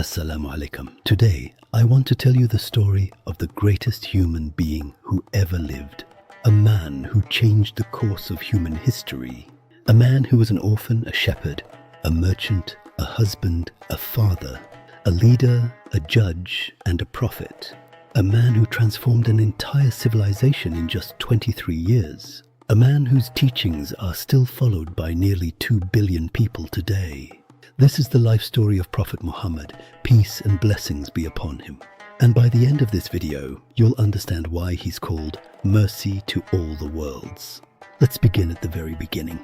Assalamu alaikum. Today, I want to tell you the story of the greatest human being who ever lived. A man who changed the course of human history. A man who was an orphan, a shepherd, a merchant, a husband, a father, a leader, a judge, and a prophet. A man who transformed an entire civilization in just 23 years. A man whose teachings are still followed by nearly 2 billion people today. This is the life story of Prophet Muhammad, peace and blessings be upon him. And by the end of this video, you'll understand why he's called mercy to all the worlds. Let's begin at the very beginning.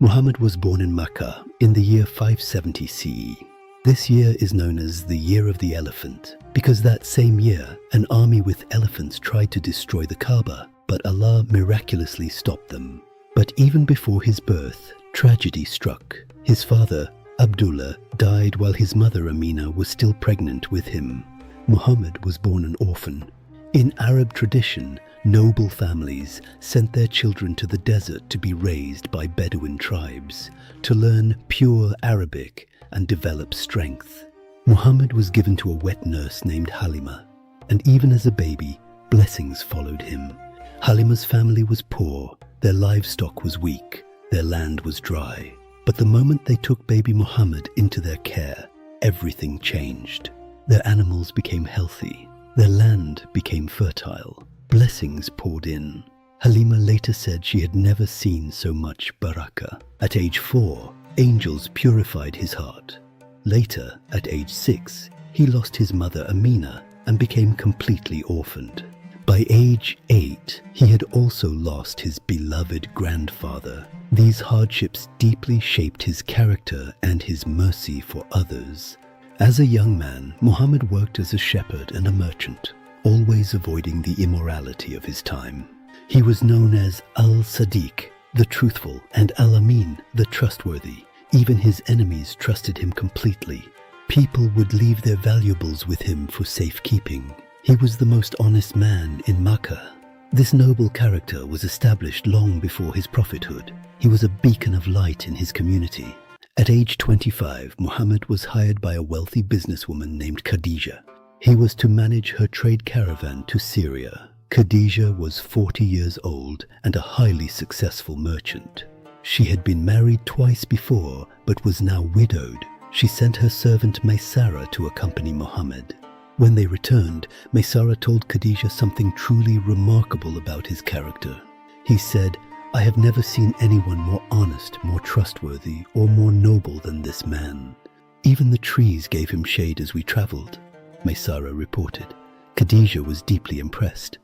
Muhammad was born in Makkah in the year 570 CE. This year is known as the Year of the Elephant, because that same year, an army with elephants tried to destroy the Kaaba, but Allah miraculously stopped them. But even before his birth, tragedy struck. His father, Abdullah, died while his mother Aminah was still pregnant with him. Muhammad was born an orphan. In Arab tradition, noble families sent their children to the desert to be raised by Bedouin tribes, to learn pure Arabic and develop strength. Muhammad was given to a wet nurse named Halima, and even as a baby, blessings followed him. Halima's family was poor, their livestock was weak, their land was dry. But the moment they took baby Muhammad into their care, everything changed. Their animals became healthy, their land became fertile, blessings poured in. Halima later said she had never seen so much barakah. At age 4, angels purified his heart. Later, at age 6, he lost his mother Aminah and became completely orphaned. By age 8, he had also lost his beloved grandfather. These hardships deeply shaped his character and his mercy for others. As a young man, Muhammad worked as a shepherd and a merchant, always avoiding the immorality of his time. He was known as Al-Sadiq, the Truthful, and Al-Amin, the Trustworthy. Even his enemies trusted him completely. People would leave their valuables with him for safekeeping. He was the most honest man in Makkah. This noble character was established long before his prophethood. He was a beacon of light in his community. At age 25, Muhammad was hired by a wealthy businesswoman named Khadijah. He was to manage her trade caravan to Seerah. Khadijah was 40 years old and a highly successful merchant. She had been married twice before, but was now widowed. She sent her servant Seerah to accompany Muhammad. When they returned, Seerah told Khadijah something truly remarkable about his character. He said, "I have never seen anyone more honest, more trustworthy, or more noble than this man. Even the trees gave him shade as we traveled," Seerah reported. Khadijah was deeply impressed.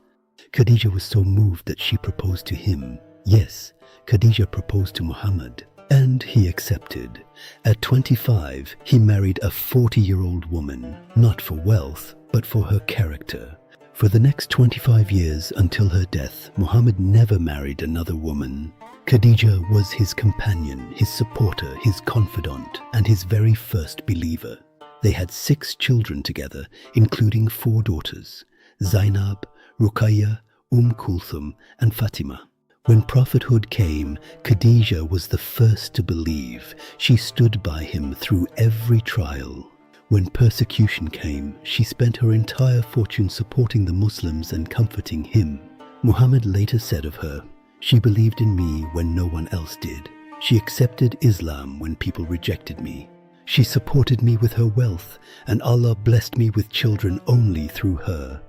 Khadijah was so moved that she proposed to him. Yes, Khadijah proposed to Muhammad, and he accepted. At 25, he married a 40-year-old woman, not for wealth, but for her character. For the next 25 years until her death, Muhammad never married another woman. Khadijah was his companion, his supporter, his confidant, and his very first believer. They had 6 children together, including 4 daughters: Zainab, Ruqayya, Kulthum, and Fatima. When prophethood came, Khadijah was the first to believe. She stood by him through every trial. When persecution came, she spent her entire fortune supporting the Muslims and comforting him. Muhammad later said of her, "She believed in me when no one else did. She accepted Islam when people rejected me. She supported me with her wealth, and Allah blessed me with children only through her."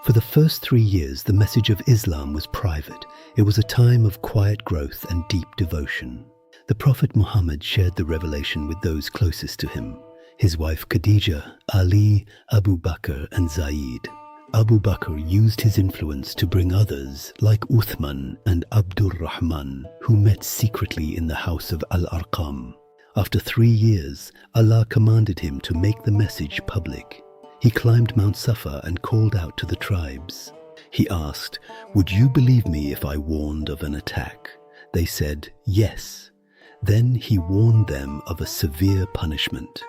For the first 3 years, the message of Islam was private. It was a time of quiet growth and deep devotion. The Prophet Muhammad shared the revelation with those closest to him: his wife Khadijah, Ali, Abu Bakr, and Zaid. Abu Bakr used his influence to bring others, like Uthman and Abdul Rahman, who met secretly in the house of Al-Arqam. After 3 years, Allah commanded him to make the message public. He climbed Mount Safa and called out to the tribes. He asked, "Would you believe me if I warned of an attack?" They said, "Yes." Then he warned them of a severe punishment.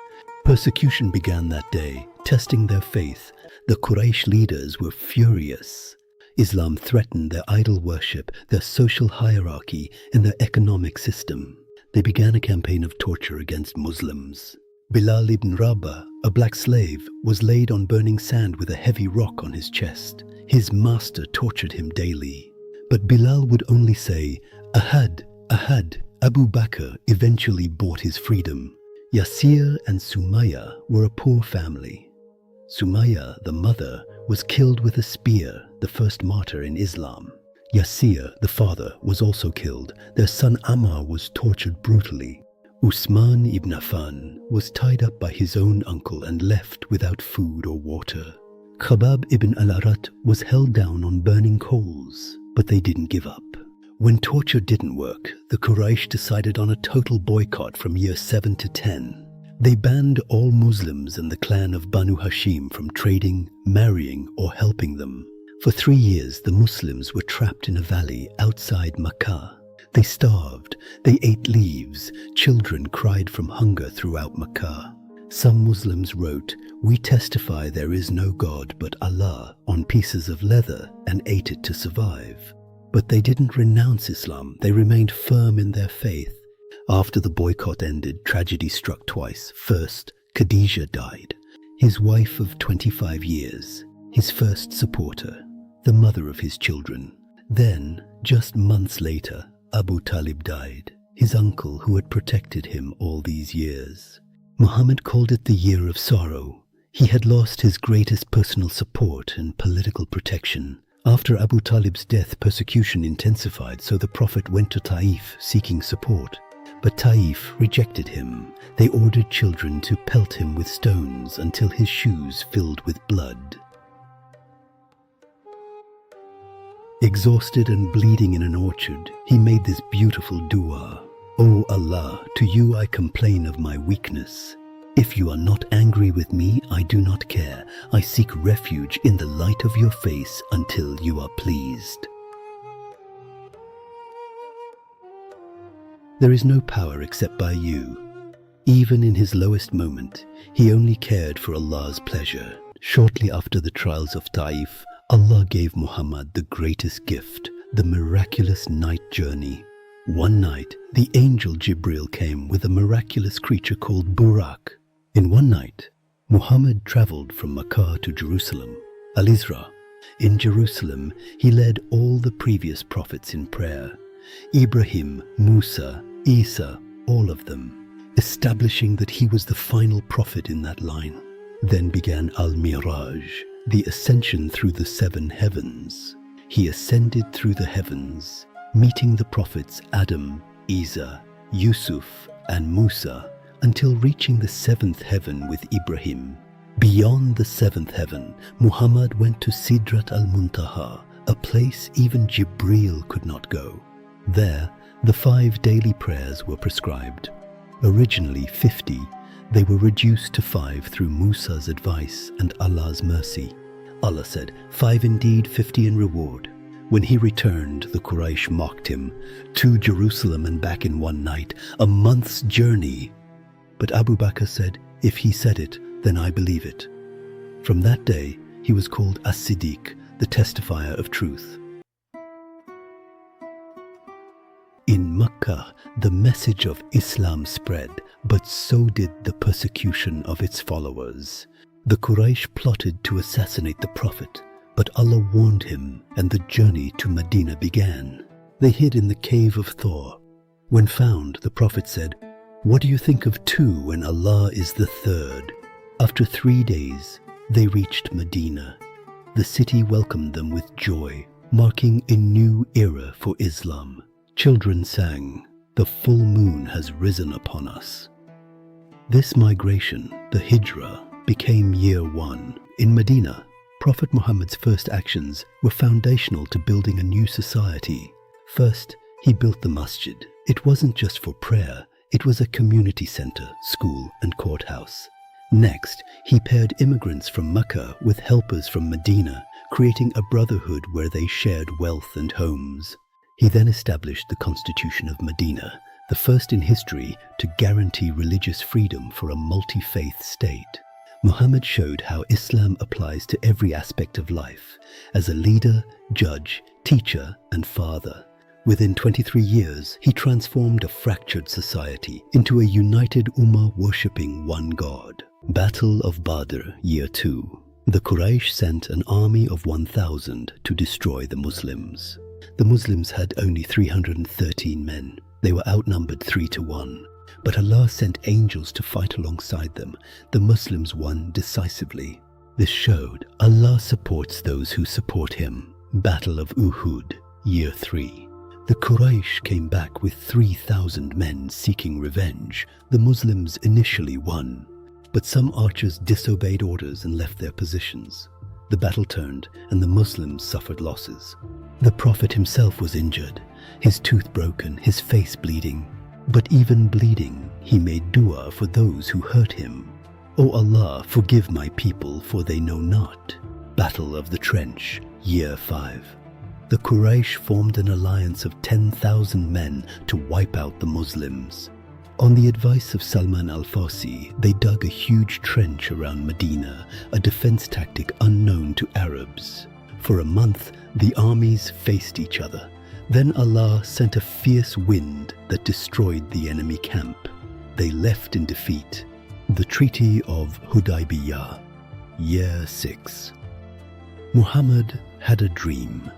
Persecution began that day, testing their faith. The Quraysh leaders were furious. Islam threatened their idol worship, their social hierarchy, and their economic system. They began a campaign of torture against Muslims. Bilal ibn Rabah, a black slave, was laid on burning sand with a heavy rock on his chest. His master tortured him daily. But Bilal would only say, "Ahad, Ahad." Abu Bakr eventually bought his freedom. Yasir and Sumayya were a poor family. Sumayya, the mother, was killed with a spear, the first martyr in Islam. Yasir, the father, was also killed. Their son Ammar was tortured brutally. Usman ibn Affan was tied up by his own uncle and left without food or water. Khabbab ibn al-Arat was held down on burning coals, but they didn't give up. When torture didn't work, the Quraysh decided on a total boycott from year 7 to 10. They banned all Muslims and the clan of Banu Hashim from trading, marrying, or helping them. For 3 years, the Muslims were trapped in a valley outside Makkah. They starved, they ate leaves, children cried from hunger throughout Makkah. Some Muslims wrote, "We testify there is no God but Allah," on pieces of leather and ate it to survive. But they didn't renounce Islam, they remained firm in their faith. After the boycott ended, tragedy struck twice. First, Khadijah died, his wife of 25 years, his first supporter, the mother of his children. Then, just months later, Abu Talib died, his uncle who had protected him all these years. Muhammad called it the year of sorrow. He had lost his greatest personal support and political protection. After Abu Talib's death, persecution intensified, so the Prophet went to Taif seeking support. But Taif rejected him. They ordered children to pelt him with stones until his shoes filled with blood. Exhausted and bleeding in an orchard, he made this beautiful dua. "O Allah, to you I complain of my weakness. If you are not angry with me, I do not care. I seek refuge in the light of your face until you are pleased." There is no power except by you. Even in his lowest moment, he only cared for Allah's pleasure. Shortly after the trials of Taif, Allah gave Muhammad the greatest gift, the miraculous night journey. One night, the angel Jibril came with a miraculous creature called Burak. In one night, Muhammad traveled from Makkah to Jerusalem, Al-Isra. In Jerusalem, he led all the previous prophets in prayer. Ibrahim, Musa, Isa, all of them, establishing that he was the final prophet in that line. Then began Al-Miraj, the ascension through the 7 heavens. He ascended through the heavens, meeting the prophets Adam, Isa, Yusuf, and Musa, until reaching the 7th heaven with Ibrahim. Beyond the 7th heaven, Muhammad went to Sidrat al-Muntaha, a place even Jibril could not go. There, the 5 daily prayers were prescribed. Originally 50, they were reduced to 5 through Musa's advice and Allah's mercy. Allah said, 5 indeed, 50 in reward. When he returned, the Quraysh mocked him. 2 Jerusalem and back in one night, a month's journey. But Abu Bakr said, if he said it, then I believe it. From that day, he was called Al-Sadiq, the testifier of truth. In Makkah, the message of Islam spread, but so did the persecution of its followers. The Quraysh plotted to assassinate the Prophet, but Allah warned him, and the journey to Medina began. They hid in the cave of Thor. When found, the Prophet said, "What do you think of 2 when Allah is the 3rd? After 3 days, they reached Medina. The city welcomed them with joy, marking a new era for Islam. Children sang, "The full moon has risen upon us." This migration, the Hijrah, became year 1. In Medina, Prophet Muhammad's first actions were foundational to building a new society. First, he built the masjid. It wasn't just for prayer, it was a community center, school, and courthouse. Next, he paired immigrants from Makkah with helpers from Medina, creating a brotherhood where they shared wealth and homes. He then established the Constitution of Medina, the first in history to guarantee religious freedom for a multi-faith state. Muhammad showed how Islam applies to every aspect of life, as a leader, judge, teacher, and father. Within 23 years, he transformed a fractured society into a united ummah worshipping one God. Battle of Badr, Year 2. The Quraysh sent an army of 1,000 to destroy the Muslims. The Muslims had only 313 men. They were outnumbered 3 to 1. But Allah sent angels to fight alongside them. The Muslims won decisively. This showed Allah supports those who support Him. Battle of Uhud, Year 3. The Quraysh came back with 3,000 men seeking revenge. The Muslims initially won, but some archers disobeyed orders and left their positions. The battle turned and the Muslims suffered losses. The Prophet himself was injured, his tooth broken, his face bleeding. But even bleeding, he made dua for those who hurt him. O Allah, forgive my people, for they know not. Battle of the Trench, Year 5. The Quraysh formed an alliance of 10,000 men to wipe out the Muslims. On the advice of Salman al-Farsi, they dug a huge trench around Medina, a defense tactic unknown to Arabs. For a month, the armies faced each other. Then Allah sent a fierce wind that destroyed the enemy camp. They left in defeat. The Treaty of Hudaybiyah, Year 6. Muhammad had a dream.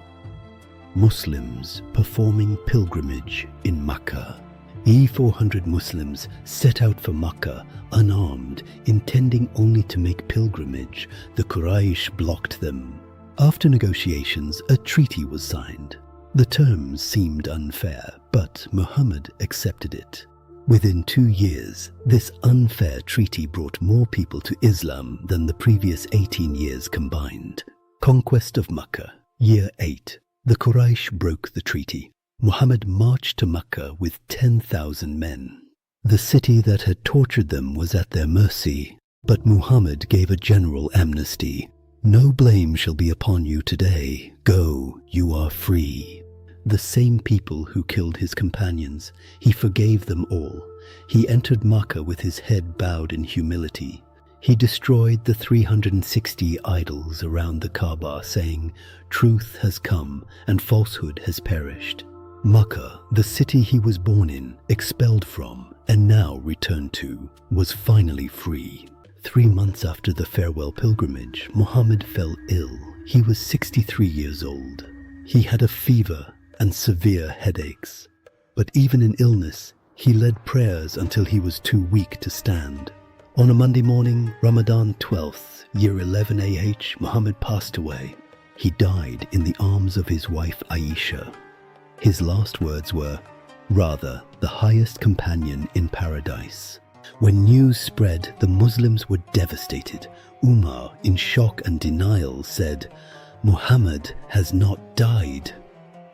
Muslims performing pilgrimage in Makkah. 400 Muslims set out for Makkah unarmed, intending only to make pilgrimage. The Quraysh blocked them. After negotiations, a treaty was signed. The terms seemed unfair, but Muhammad accepted it. Within 2 years, this unfair treaty brought more people to Islam than the previous 18 years combined. Conquest of Makkah, Year 8. The Quraysh broke the treaty. Muhammad marched to Makkah with 10,000 men. The city that had tortured them was at their mercy, but Muhammad gave a general amnesty. No blame shall be upon you today. Go, you are free. The same people who killed his companions, he forgave them all. He entered Makkah with his head bowed in humility. He destroyed the 360 idols around the Kaaba, saying, "Truth has come and falsehood has perished." Makkah, the city he was born in, expelled from, and now returned to, was finally free. 3 months after the farewell pilgrimage, Muhammad fell ill. He was 63 years old. He had a fever and severe headaches. But even in illness, he led prayers until he was too weak to stand. On a Monday morning, Ramadan 12th, year 11 AH, Muhammad passed away. He died in the arms of his wife Aisha. His last words were, "Rather, the highest companion in paradise." When news spread, the Muslims were devastated. Umar, in shock and denial, said, "Muhammad has not died."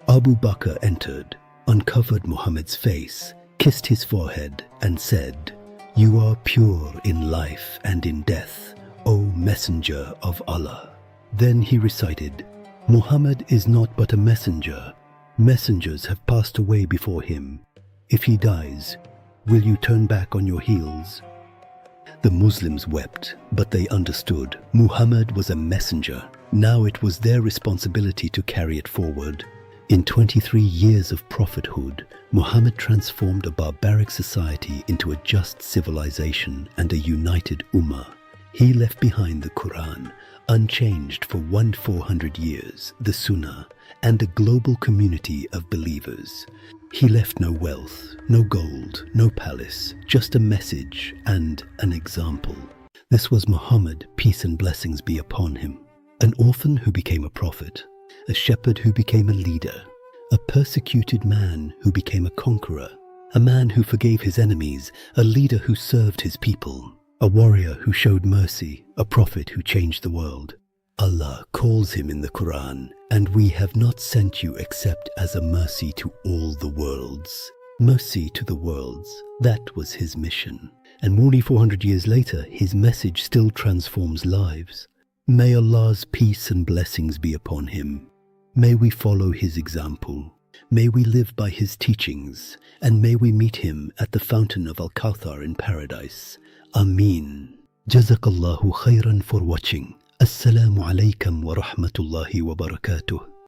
Abu Bakr entered, uncovered Muhammad's face, kissed his forehead, and said, "You are pure in life and in death, O Messenger of Allah." Then he recited, "Muhammad is not but a messenger. Messengers have passed away before him. If he dies, will you turn back on your heels?" The Muslims wept, but they understood Muhammad was a messenger. Now it was their responsibility to carry it forward. In 23 years of prophethood, Muhammad transformed a barbaric society into a just civilization and a united ummah. He left behind the Quran, unchanged for 400 years, the Sunnah, and a global community of believers. He left no wealth, no gold, no palace, just a message and an example. This was Muhammad, peace and blessings be upon him. An orphan who became a prophet, a shepherd who became a leader, a persecuted man who became a conqueror, a man who forgave his enemies, a leader who served his people, a warrior who showed mercy, a prophet who changed the world. Allah calls him in the Quran, "And we have not sent you except as a mercy to all the worlds." Mercy to the worlds, that was his mission. And more than 400 years later, his message still transforms lives. May Allah's peace and blessings be upon him. May we follow his example. May we live by his teachings, and may we meet him at the fountain of Al-Kawthar in paradise. Amin. Jazakallahu khairan for watching. Assalamu alaikum wa rahmatullahi wa barakatuh.